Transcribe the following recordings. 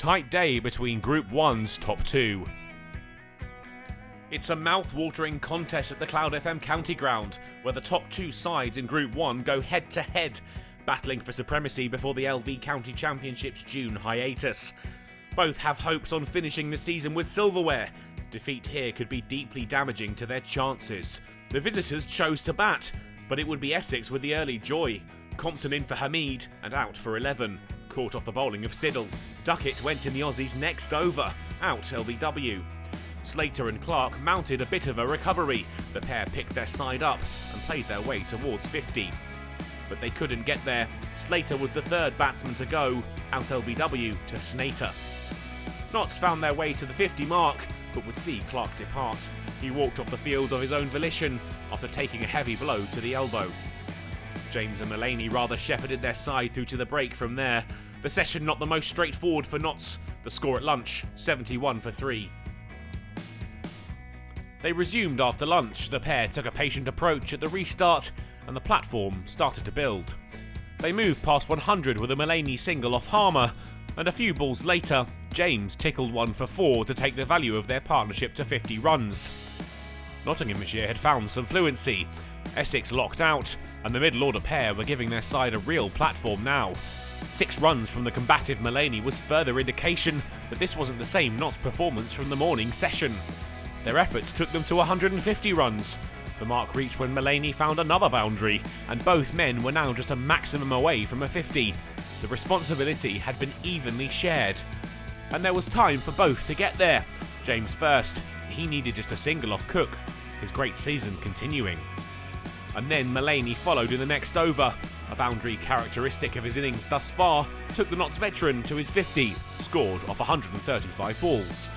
Tight day between Group 1's top two. It's a mouth-watering contest at the Cloudfm County Ground, where the top two sides in Group 1 go head-to-head, battling for supremacy before the LV County Championship's June hiatus. Both have hopes on finishing the season with silverware. Defeat here could be deeply damaging to their chances. The visitors chose to bat, but it would be Essex with the early joy. Compton in for Hamid and out for 11. Caught off the bowling of Siddle. Duckett went in the Aussies' next over, out LBW. Slater and Clarke mounted a bit of a recovery. The pair picked their side up and played their way towards 50. But they couldn't get there. Slater was the third batsman to go, out LBW to Snater. Notts found their way to the 50 mark, but would see Clarke depart. He walked off the field of his own volition after taking a heavy blow to the elbow. James and Mullaney rather shepherded their side through to the break from there. The session not the most straightforward for Notts. The score at lunch, 71 for 3. They resumed after lunch. The pair took a patient approach at the restart and the platform started to build. They moved past 100 with a Mullaney single off Harmer, and a few balls later, James tickled one for 4 to take the value of their partnership to 50 runs. Nottinghamshire had found some fluency. Essex locked out, and the middle-order pair were giving their side a real platform now. 6 runs from the combative Mullaney was further indication that this wasn't the same Notts performance from the morning session. Their efforts took them to 150 runs. The mark reached when Mullaney found another boundary, and both men were now just a maximum away from a 50. The responsibility had been evenly shared. And there was time for both to get there. James first. He needed just a single off Cook, his great season continuing. And then Mullaney followed in the next over. A boundary characteristic of his innings thus far took the Notts veteran to his 50, scored off 135 balls.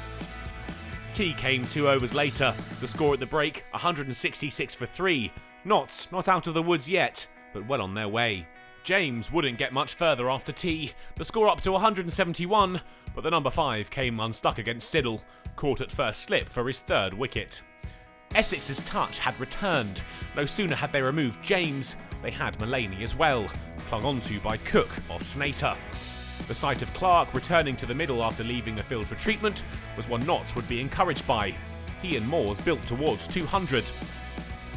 Tea came 2 overs later. The score at the break, 166 for 3. Notts not out of the woods yet, but well on their way. James wouldn't get much further after tea. The score up to 171, but the number 5 came unstuck against Siddle, caught at first slip for his third wicket. Essex's touch had returned. No sooner had they removed James, they had Mullaney as well, clung onto by Cook off Snater. The sight of Clarke returning to the middle after leaving the field for treatment was one Notts would be encouraged by. He and Moores built towards 200.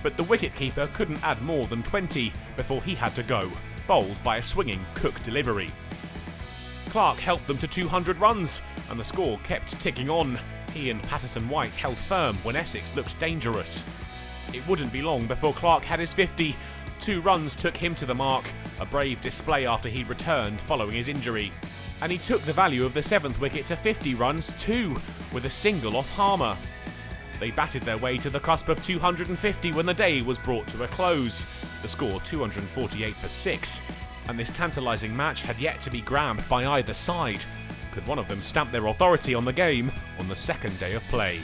But the wicketkeeper couldn't add more than 20 before he had to go, bowled by a swinging Cook delivery. Clarke helped them to 200 runs, and the score kept ticking on. He and Patterson-White held firm when Essex looked dangerous. It wouldn't be long before Clarke had his 50. 2 runs took him to the mark, a brave display after he returned following his injury. And he took the value of the 7th wicket to 50 runs too, with a single off Harmer. They batted their way to the cusp of 250 when the day was brought to a close. The score 248 for 6, and this tantalising match had yet to be grabbed by either side. Could one of them stamp their authority on the game on the second day of play?